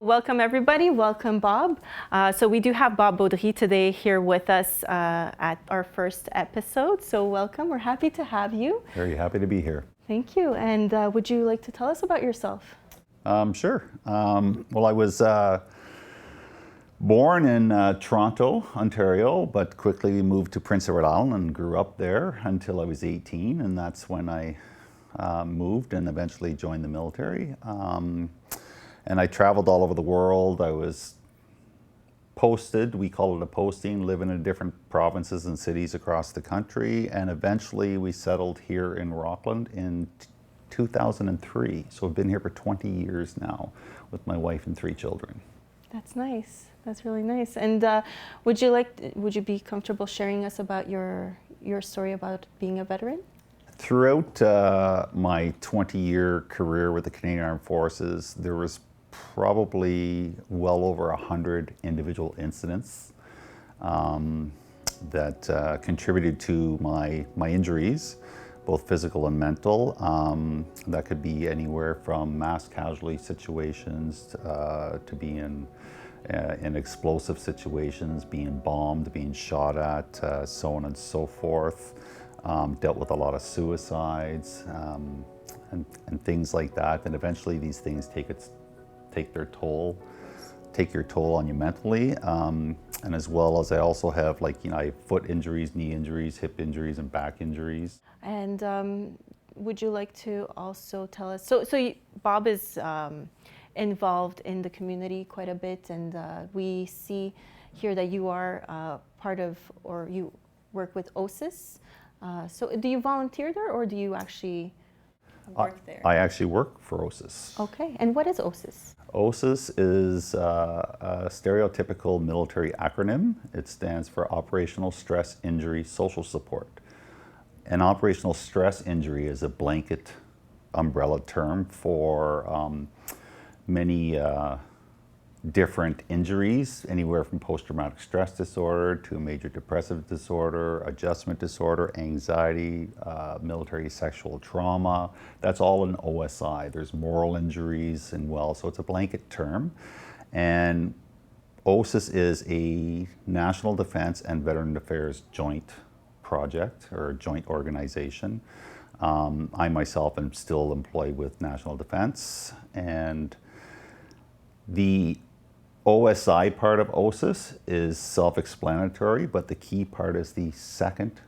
Welcome everybody, welcome Bob. So we do have Bob Beaudry today here with us at our first episode. So welcome, we're happy to have you. Very happy to be here. Thank you, and would you like to tell us about yourself? Sure. Well, I was born in Toronto, Ontario, but quickly moved to Prince Edward Island and grew up there until I was 18, and that's when I moved and eventually joined the military. And I traveled all over the world. I was posted, we call it a posting, living in different provinces and cities across the country. And eventually we settled here in Rockland in 2003. So I've been here for 20 years now with my wife and 3 children. That's nice. That's really nice. And would you be comfortable sharing us about your story about being a veteran? Throughout my 20-year career with the Canadian Armed Forces, there was probably well over 100 individual incidents that contributed to my injuries, both physical and mental. That could be anywhere from mass casualty situations to being in explosive situations, being bombed, being shot at, so on and so forth. Dealt with a lot of suicides and things like that. And eventually these things take your toll on you mentally. And as well as I also have I have foot injuries, knee injuries, hip injuries, and back injuries. And would you like to also tell us, so Bob is involved in the community quite a bit, and we see here that you are part of, or you work with OSISS. So do you volunteer there, or do you actually work there? I actually work for OSISS. Okay, and what is OSISS? OSISS is a stereotypical military acronym. It stands for Operational Stress Injury Social Support. An operational stress injury is a blanket umbrella term for many different injuries, anywhere from post-traumatic stress disorder to major depressive disorder, adjustment disorder, anxiety, military sexual trauma. That's all in OSI. There's moral injuries so it's a blanket term. And OSISS is a National Defense and Veteran Affairs joint project or joint organization. I myself am still employed with National Defense, and the OSI part of OSISS is self-explanatory, but the key part is the second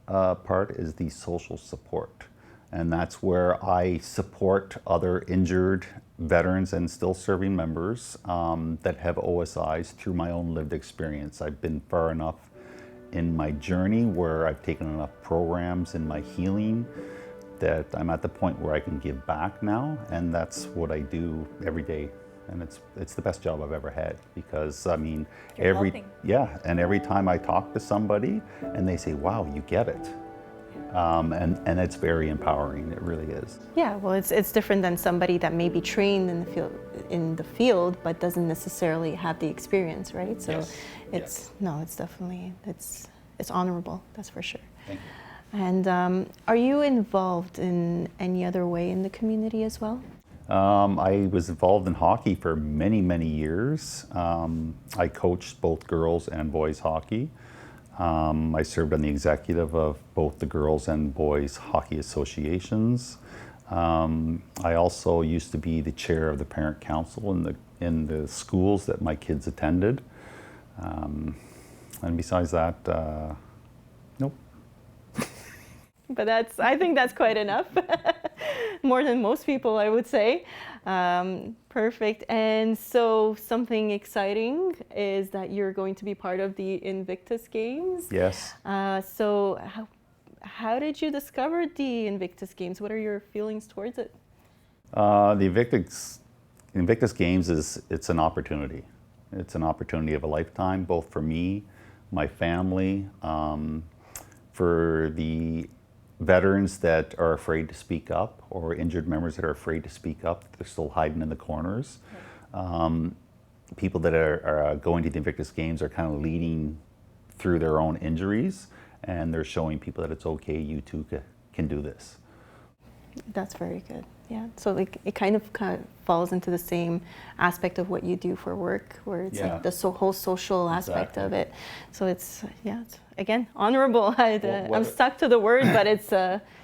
part is the social support. And that's where I support other injured veterans and still serving members that have OSIs through my own lived experience. I've been far enough in my journey where I've taken enough programs in my healing that I'm at the point where I can give back now, and that's what I do every day. And it's the best job I've ever had, because every time I talk to somebody and they say, wow, you get it. And it's very empowering, it really is. Yeah, well, it's different than somebody that may be trained in the field but doesn't necessarily have the experience, right? So yes. it's definitely, it's honorable, that's for sure. Thank you. And are you involved in any other way in the community as well? I was involved in hockey for many, many years. I coached both girls and boys hockey. I served on the executive of both the girls and boys hockey associations. I also used to be the chair of the parent council in the schools that my kids attended. And besides that, nope. But I think that's quite enough. More than most people, I would say. Perfect. And so something exciting is that you're going to be part of the Invictus Games. Yes. So how did you discover the Invictus Games? What are your feelings towards it? The Invictus Games it's an opportunity. It's an opportunity of a lifetime, both for me, my family, for the veterans that are afraid to speak up, or injured members that are afraid to speak up, they're still hiding in the corners. Right. People that are going to the Invictus Games are kind of leading through their own injuries, and they're showing people that it's okay, you too can do this. That's very good. Yeah. So like it kind of falls into the same aspect of what you do for work, where it's like the whole social aspect of it. So it's it's again honorable. I'm stuck to the word, but it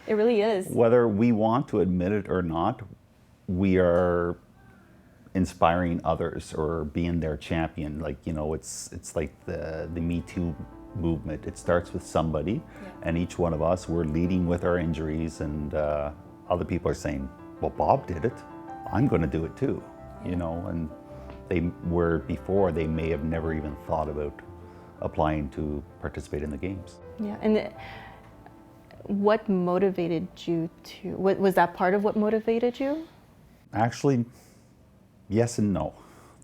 really is. Whether we want to admit it or not, we are inspiring others or being their champion. Like, you know, it's like the Me Too movement. It starts with somebody, and each one of us, we're leading with our injuries, and other people are saying, well, Bob did it, I'm going to do it too, you know, and before they may have never even thought about applying to participate in the games. Yeah. And what motivated you to, was that part of what motivated you? Actually, yes and no.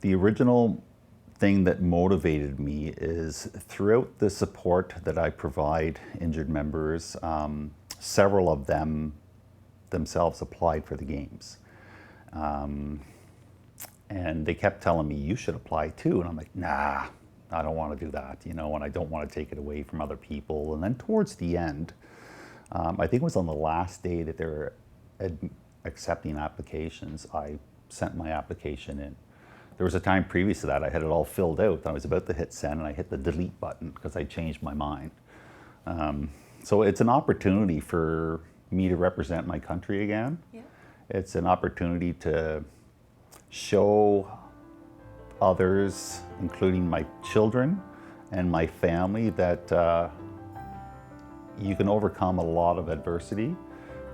The original thing that motivated me is throughout the support that I provide injured members, several of them themselves applied for the games. And they kept telling me, you should apply too. And I'm like, nah, I don't want to do that, you know, and I don't want to take it away from other people. And then towards the end, I think it was on the last day that they were accepting applications, I sent my application in. There was a time previous to that I had it all filled out, and I was about to hit send, and I hit the delete button because I changed my mind. So it's an opportunity for me to represent my country again. Yeah. It's an opportunity to show others, including my children and my family, that you can overcome a lot of adversity.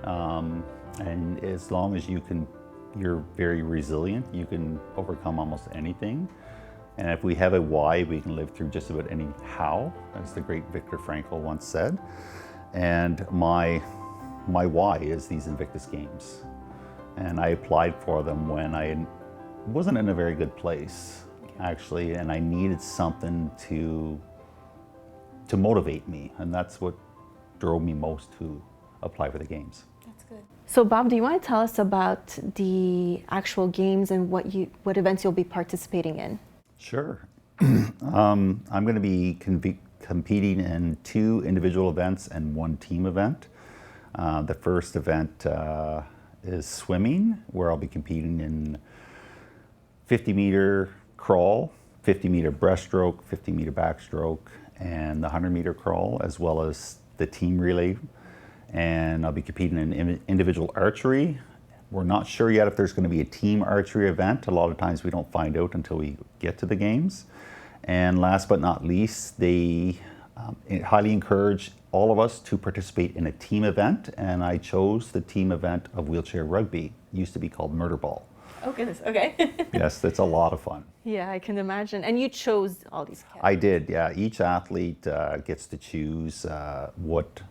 And as long as you're very resilient, you can overcome almost anything. And if we have a why, we can live through just about any how, as the great Viktor Frankl once said. And my why is these Invictus Games. And I applied for them when I wasn't in a very good place, actually, and I needed something to motivate me, and that's what drove me most to apply for the games. That's good. So Bob, do you want to tell us about the actual games and what events you'll be participating in? Sure. I'm going to be competing in 2 individual events and 1 team event. The first event is swimming, where I'll be competing in 50-meter crawl, 50-meter breaststroke, 50-meter backstroke, and the 100-meter crawl, as well as the team relay. And I'll be competing in individual archery. We're not sure yet if there's going to be a team archery event. A lot of times we don't find out until we get to the games. And last but not least, they highly encourage all of us to participate in a team event, and I chose the team event of wheelchair rugby. It used to be called murder ball. Oh goodness, okay. Yes, that's a lot of fun. Yeah, I can imagine. And you chose all these categories. I did, yeah. Each athlete gets to choose what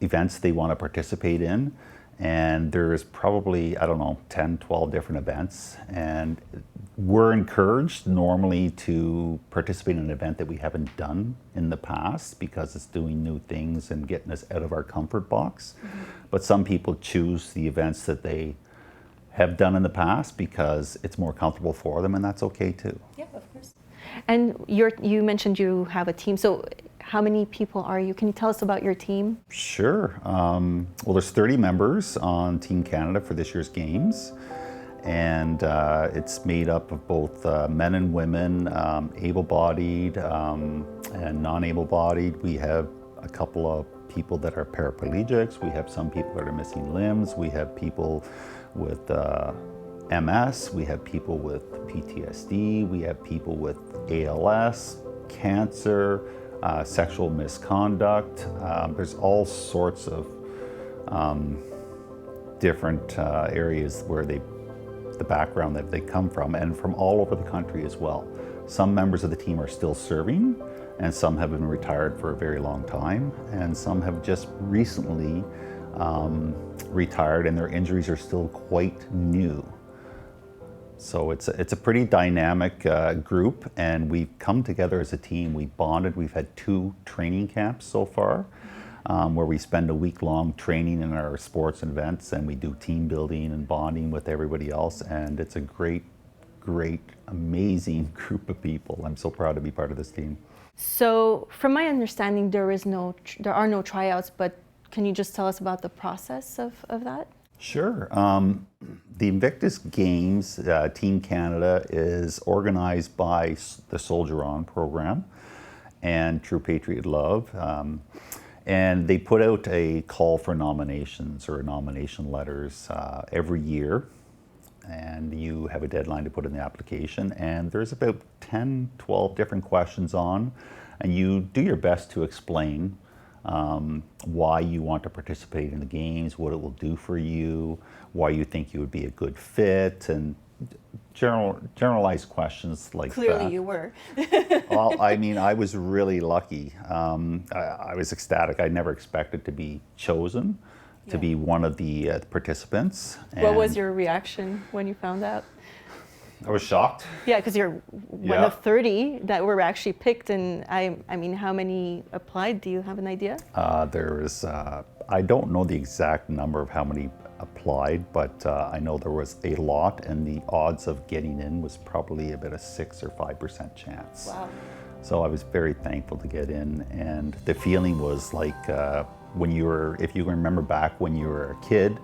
events they want to participate in. And there's probably, I don't know, 10, 12 different events. And we're encouraged normally to participate in an event that we haven't done in the past, because it's doing new things and getting us out of our comfort box. Mm-hmm. But some people choose the events that they have done in the past because it's more comfortable for them, and that's okay too. Yeah, of course. And you mentioned you have a team. So how many people are you? Can you tell us about your team? Sure. Well, there's 30 members on Team Canada for this year's games. And it's made up of both men and women, able-bodied and non-able-bodied. We have a couple of people that are paraplegics. We have some people that are missing limbs. We have people with MS. We have people with PTSD. We have people with ALS, cancer, sexual misconduct. There's all sorts of different areas where the background that they come from, and from all over the country as well. Some members of the team are still serving, and some have been retired for a very long time, and some have just recently retired, and their injuries are still quite new. So it's a pretty dynamic group, and we've come together as a team. We bonded. We've had 2 training camps so far, where we spend a week-long training in our sports and events, and we do team building and bonding with everybody else, and it's a great, amazing group of people. I'm so proud to be part of this team. So from my understanding, there are no tryouts, but can you just tell us about the process of that? Sure. The Invictus Games, Team Canada, is organized by the Soldier On program and True Patriot Love. And they put out a call for nominations or nomination letters every year. And you have a deadline to put in the application. And there's about 10, 12 different questions on. And you do your best to explain why you want to participate in the games, what it will do for you, why you think you would be a good fit, and generalized questions like that. Clearly you were. Well, I mean, I was really lucky. I was ecstatic. I never expected to be chosen to be one of the participants. What was your reaction when you found out? I was shocked. Yeah, because you're one of 30 that were actually picked, and I mean, how many applied? Do you have an idea? There was, I don't know the exact number of how many applied, but I know there was a lot, and the odds of getting in was probably about a 6 or 5% chance. Wow. So I was very thankful to get in, and the feeling was like when you were, if you remember back when you were a kid,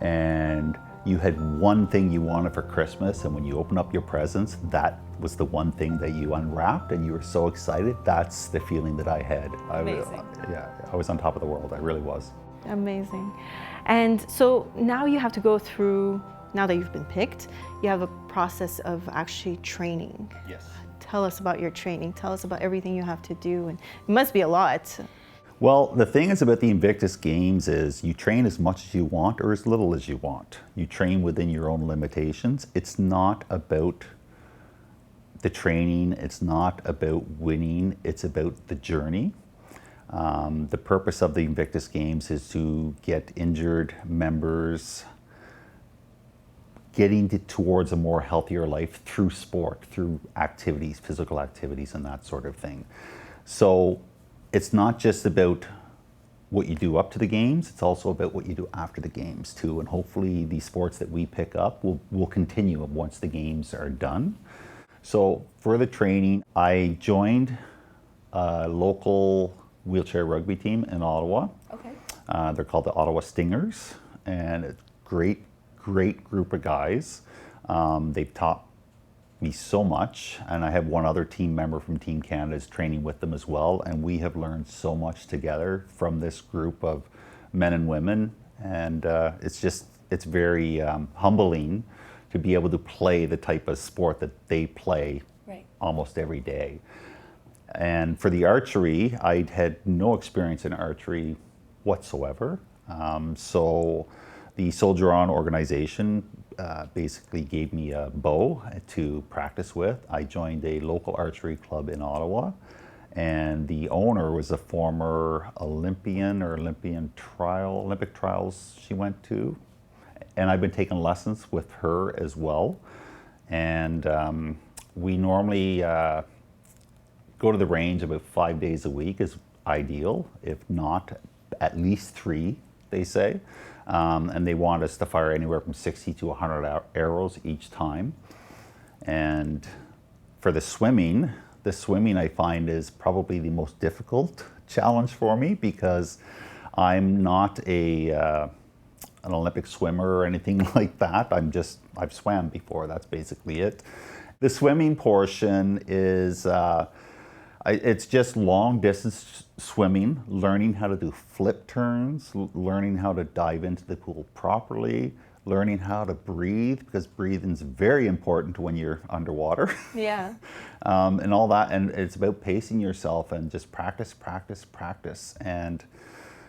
and you had one thing you wanted for Christmas, and when you opened up your presents, that was the one thing that you unwrapped, and you were so excited. That's the feeling that I had. Amazing. I was on top of the world. I really was. Amazing. And so now you have to go through, now that you've been picked, you have a process of actually training. Yes. Tell us about your training. Tell us about everything you have to do. And it must be a lot. Well, the thing is about the Invictus Games is you train as much as you want or as little as you want. You train within your own limitations. It's not about the training. It's not about winning. It's about the journey. The purpose of the Invictus Games is to get injured members getting towards a more healthier life through sport, through activities, physical activities, and that sort of thing. So it's not just about what you do up to the games, it's also about what you do after the games too. And hopefully the sports that we pick up will continue once the games are done. So for the training, I joined a local wheelchair rugby team in Ottawa. Okay. They're called the Ottawa Stingers, and it's great group of guys. They've taught me so much, and I have one other team member from Team Canada is training with them as well, and we have learned so much together from this group of men and women, and it's very humbling to be able to play the type of sport that they play almost every day. And for the archery, I had no experience in archery whatsoever, so the Soldier On organization basically gave me a bow to practice with. I joined a local archery club in Ottawa, and the owner was a former Olympian or Olympic trials she went to. And I've been taking lessons with her as well. And we normally go to the range about 5 days a week is ideal, if not at least 3, they say. And they want us to fire anywhere from 60 to 100 arrows each time. And for the swimming I find is probably the most difficult challenge for me, because I'm not an Olympic swimmer or anything like that. I've swam before, that's basically it. The swimming portion is, it's just long distance swimming, learning how to do flip turns, learning how to dive into the pool properly, learning how to breathe, because breathing is very important when you're underwater. Yeah. And all that, and it's about pacing yourself and just practice. And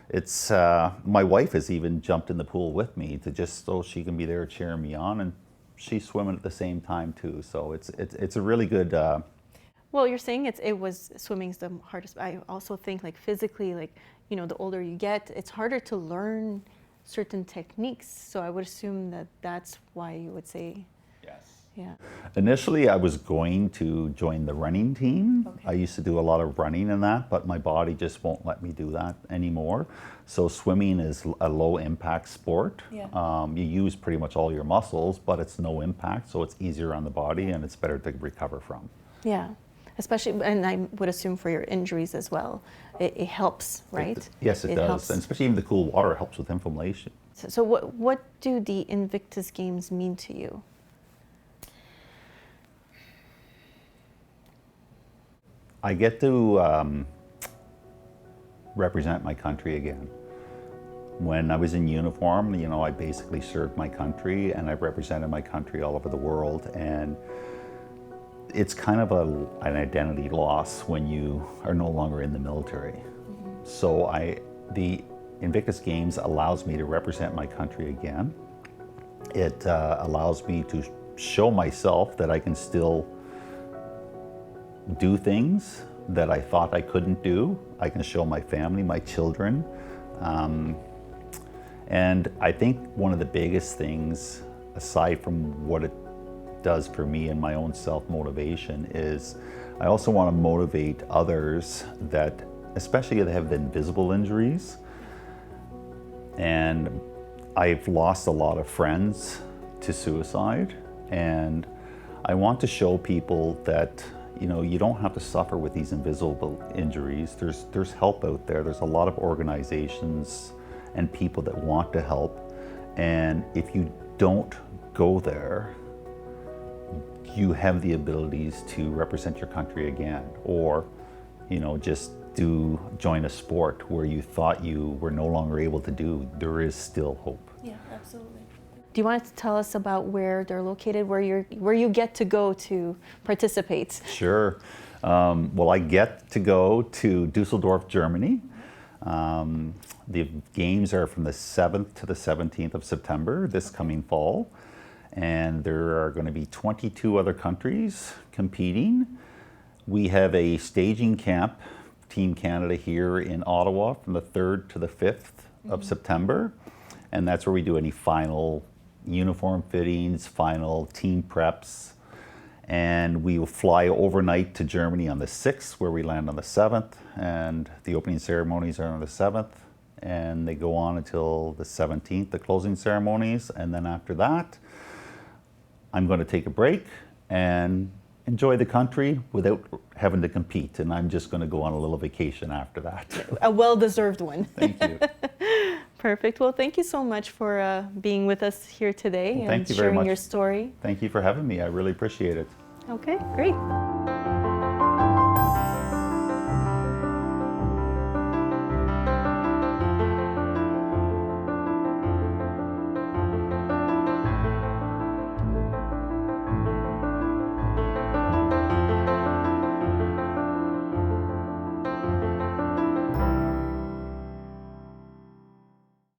it's, my wife has even jumped in the pool with me to just so she can be there cheering me on, and she's swimming at the same time too. So it's a really good. Well, you're saying swimming's the hardest. I also think like physically, like, you know, the older you get, it's harder to learn certain techniques. So I would assume that that's why you would say. Yes. Yeah. Initially, I was going to join the running team. Okay. I used to do a lot of running and that, but my body just won't let me do that anymore. So swimming is a low impact sport. Yeah. You use pretty much all your muscles, but it's no impact, so it's easier on the body and it's better to recover from. Yeah. Especially, and I would assume for your injuries as well. it helps, right? Yes, it does. Helps. And especially even the cool water helps with inflammation. So what do the Invictus Games mean to you? I get to represent my country again. When I was in uniform, you know, I basically served my country, and I've represented my country all over the world. And it's kind of an identity loss when you are no longer in the military. Mm-hmm. So the Invictus Games allows me to represent my country again. It allows me to show myself that I can still do things that I thought I couldn't do. I can show my family, my children. And I think one of the biggest things, aside from what it does for me and my own self-motivation, is I also want to motivate others that, especially that have invisible injuries. And I've lost a lot of friends to suicide, and I want to show people that, you know, you don't have to suffer with these invisible injuries. There's help out there. There's a lot of organizations and people that want to help. And if you don't go there, you have the abilities to represent your country again, or, you know, just join a sport where you thought you were no longer able to do. There is still hope. Yeah, absolutely. Do you want to tell us about where they're located, where you get to go to participate? Sure. Well, I get to go to Dusseldorf, Germany. The games are from the 7th to the 17th of September, this coming fall. And there are going to be 22 other countries competing. We have a staging camp, Team Canada, here in Ottawa from the 3rd to the 5th of September. And that's where we do any final uniform fittings, final team preps. And we will fly overnight to Germany on the 6th, where we land on the 7th. And the opening ceremonies are on the 7th. And they go on until the 17th, the closing ceremonies. And then after that, I'm going to take a break and enjoy the country without having to compete. And I'm just going to go on a little vacation after that. A well-deserved one. Thank you. Perfect. Well, thank you so much for being with us here today and thank you very sharing much. your story. Thank you for having me. I really appreciate it. Okay, great.